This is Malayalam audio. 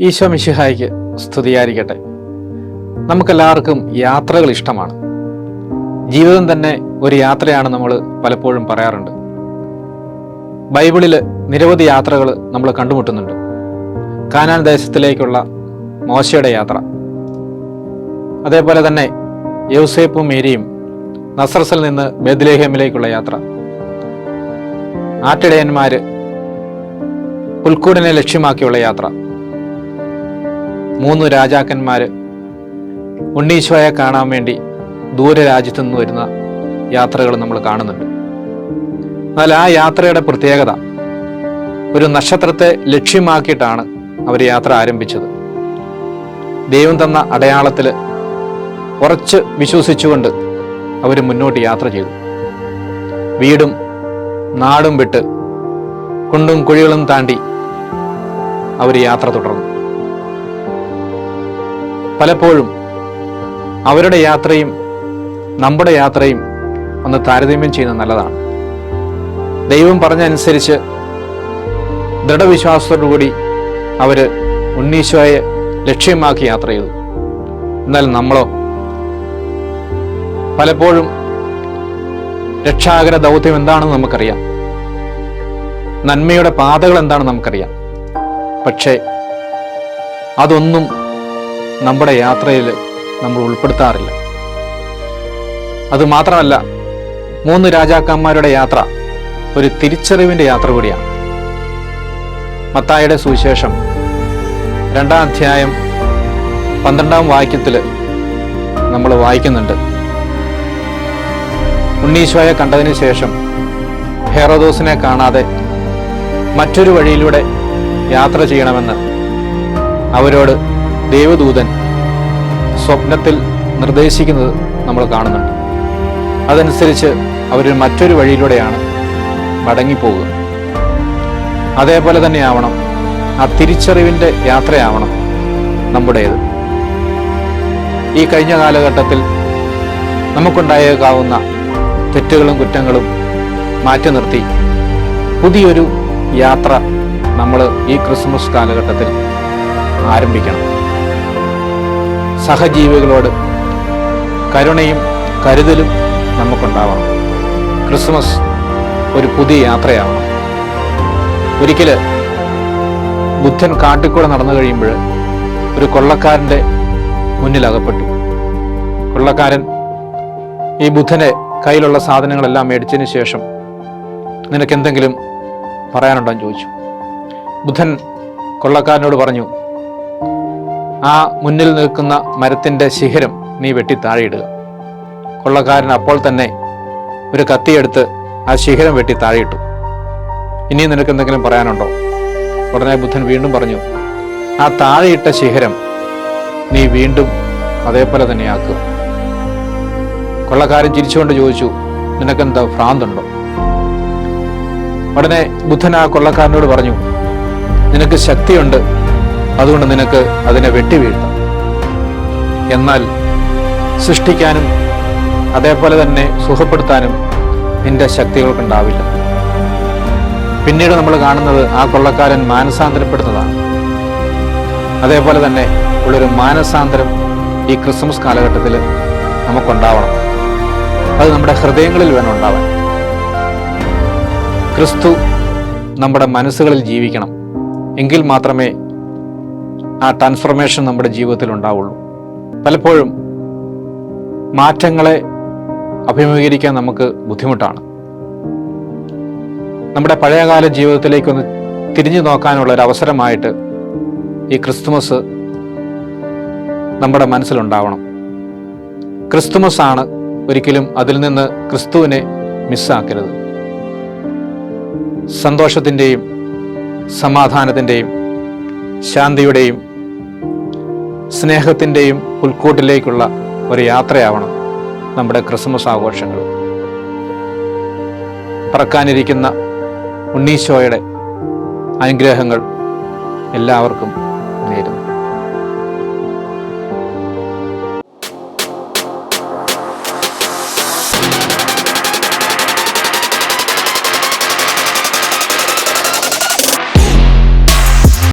ഈശോ മിശിഹായ്ക്ക് സ്തുതിയായിരിക്കട്ടെ. നമുക്കെല്ലാവർക്കും യാത്രകൾ ഇഷ്ടമാണ്. ജീവിതം തന്നെ ഒരു യാത്രയാണ് നമ്മൾ പലപ്പോഴും പറയാറുണ്ട്. ബൈബിളിൽ നിരവധി യാത്രകൾ നമ്മൾ കണ്ടുമുട്ടുന്നുണ്ട്. കാനാൻ ദേശത്തിലേക്കുള്ള മോശയുടെ യാത്ര, അതേപോലെ തന്നെ യൗസേപ്പും മേരിയും നസ്രസിൽ നിന്ന് ബേത്ലഹേമിലേക്കുള്ള യാത്ര, ആട്ടിടയന്മാര് പുൽക്കൂടിനെ ലക്ഷ്യമാക്കിയുള്ള യാത്ര, 3 രാജാക്കന്മാര് ഉണ്ണീശോയെ കാണാൻ വേണ്ടി ദൂരരാജ്യത്തു നിന്ന് വരുന്ന യാത്രകൾ നമ്മൾ കാണുന്നുണ്ട്. എന്നാൽ ആ യാത്രയുടെ പ്രത്യേകത, ഒരു നക്ഷത്രത്തെ ലക്ഷ്യമാക്കിയിട്ടാണ് അവർ യാത്ര ആരംഭിച്ചത്. ദൈവം തന്ന അടയാളത്തിൽ ഉറച്ച് വിശ്വസിച്ചുകൊണ്ട് അവർ മുന്നോട്ട് യാത്ര ചെയ്തു. വീടും നാടും വിട്ട് കുണ്ടും കുഴികളും താണ്ടി അവർ യാത്ര തുടർന്നു. പലപ്പോഴും അവരുടെ യാത്രയും നമ്മുടെ യാത്രയും ഒന്ന് താരതമ്യം ചെയ്യുന്നത് നല്ലതാണ്. ദൈവം പറഞ്ഞനുസരിച്ച് ദൃഢവിശ്വാസത്തോടുകൂടി അവർ ഉണ്ണീശോയെ ലക്ഷ്യമാക്കി യാത്ര ചെയ്തു. എന്നാൽ നമ്മളോ പലപ്പോഴും രക്ഷാകര ദൗത്യം എന്താണെന്ന് നമുക്കറിയാം, നന്മയുടെ പാതകൾ എന്താണെന്ന് നമുക്കറിയാം. പക്ഷേ അതൊന്നും നമ്മുടെ യാത്രയിൽ നമ്മൾ ഉൾപ്പെടുത്താറില്ല. അതുമാത്രമല്ല, 3 രാജാക്കന്മാരുടെ യാത്ര ഒരു തിരിച്ചറിവിൻ്റെ യാത്ര കൂടിയാണ്. മത്തായിയുടെ സുവിശേഷം 2-ാം അധ്യായം 12-ാം വാക്യത്തിൽ നമ്മൾ വായിക്കുന്നുണ്ട്, ഉണ്ണീശോയെ കണ്ടതിന് ശേഷം ഹെറോദോസിനെ കാണാതെ മറ്റൊരു വഴിയിലൂടെ യാത്ര ചെയ്യണമെന്ന് അവരോട് ദൈവദൂതൻ സ്വപ്നത്തിൽ നിർദ്ദേശിക്കുന്നത് നമ്മൾ കാണുന്നുണ്ട്. അതനുസരിച്ച് അവർ മറ്റൊരു വഴിയിലൂടെയാണ് മടങ്ങിപ്പോകുക. അതേപോലെ തന്നെയാവണം, ആ തിരിച്ചറിവിൻ്റെ യാത്രയാവണം നമ്മുടേത്. ഈ കഴിഞ്ഞ കാലഘട്ടത്തിൽ നമുക്കുണ്ടായേക്കാവുന്ന തെറ്റുകളും കുറ്റങ്ങളും മാറ്റി നിർത്തി പുതിയൊരു യാത്ര നമ്മൾ ഈ ക്രിസ്മസ് കാലഘട്ടത്തിൽ ആരംഭിക്കണം. സഹജീവികളോട് കരുണയും കരുതലും നമുക്കുണ്ടാവണം. ക്രിസ്മസ് ഒരു പുതിയ യാത്രയാവണം. ഒരിക്കൽ ബുദ്ധൻ കാട്ടിക്കൂടെ നടന്നു കഴിയുമ്പോൾ ഒരു കൊള്ളക്കാരൻ്റെ മുന്നിൽ അകപ്പെട്ടു. കൊള്ളക്കാരൻ ഈ ബുദ്ധനെ കയ്യിലുള്ള സാധനങ്ങളെല്ലാം മേടിച്ചതിന് ശേഷം നിനക്കെന്തെങ്കിലും പറയാനുണ്ടോ എന്ന് ചോദിച്ചു. ബുദ്ധൻ കൊള്ളക്കാരനോട് പറഞ്ഞു, ആ മുന്നിൽ നിൽക്കുന്ന മരത്തിൻ്റെ ശിഖരം നീ വെട്ടി താഴെയിടുക. കൊള്ളക്കാരൻ അപ്പോൾ തന്നെ ഒരു കത്തിയെടുത്ത് ആ ശിഖരം വെട്ടി താഴെയിട്ടു. ഇനി നിനക്ക് എന്തെങ്കിലും പറയാനുണ്ടോ? ഉടനെ ബുദ്ധൻ വീണ്ടും പറഞ്ഞു, ആ താഴെയിട്ട ശിഖരം നീ വീണ്ടും അതേപോലെ തന്നെ ആക്കുക. കൊള്ളക്കാരൻ ചിരിച്ചുകൊണ്ട് ചോദിച്ചു, നിനക്കെന്താ ഭ്രാന്തുണ്ടോ? ഉടനെ ബുദ്ധൻ ആ കൊള്ളക്കാരനോട് പറഞ്ഞു, നിനക്ക് ശക്തിയുണ്ട്, അതുകൊണ്ട് നിനക്ക് അതിനെ വെട്ടിവീഴ്ത്താം. എന്നാൽ സൃഷ്ടിക്കാനും അതേപോലെ തന്നെ സുഖപ്പെടുത്താനും നിന്റെ ശക്തികൾക്കുണ്ടാവില്ല. പിന്നീട് നമ്മൾ കാണുന്നത് ആ കൊള്ളക്കാരൻ മാനസാന്തരപ്പെടുന്നതാണ്. അതേപോലെ തന്നെ ഉള്ളൊരു മാനസാന്തരം ഈ ക്രിസ്മസ് കാലഘട്ടത്തിൽ നമുക്കുണ്ടാവണം. അത് നമ്മുടെ ഹൃദയങ്ങളിൽ വേണം ഉണ്ടാവാൻ. ക്രിസ്തു നമ്മുടെ മനസ്സുകളിൽ ജീവിക്കണം. എങ്കിൽ മാത്രമേ ആ ട്രാൻസ്ഫർമേഷൻ നമ്മുടെ ജീവിതത്തിൽ ഉണ്ടാവുള്ളൂ. പലപ്പോഴും മാറ്റങ്ങളെ അഭിമുഖീകരിക്കാൻ നമുക്ക് ബുദ്ധിമുട്ടാണ്. നമ്മുടെ പഴയകാല ജീവിതത്തിലേക്കൊന്ന് തിരിഞ്ഞു നോക്കാനുള്ള ഒരു അവസരമായിട്ട് ഈ ക്രിസ്തുമസ് നമ്മുടെ മനസ്സിലുണ്ടാവണം. ക്രിസ്തുമസ് ആണ്, ഒരിക്കലും അതിൽ നിന്ന് ക്രിസ്തുവിനെ മിസ്സാക്കരുത്. സന്തോഷത്തിൻ്റെയും സമാധാനത്തിൻ്റെയും ശാന്തിയുടെയും സ്നേഹത്തിൻ്റെയും പുൽക്കൂട്ടിലേക്കുള്ള ഒരു യാത്രയാവണം നമ്മുടെ ക്രിസ്മസ് ആഘോഷങ്ങൾ. പറക്കാനിരിക്കുന്ന ഉണ്ണീശോയുടെ അനുഗ്രഹങ്ങൾ എല്ലാവർക്കും നേരുന്നു.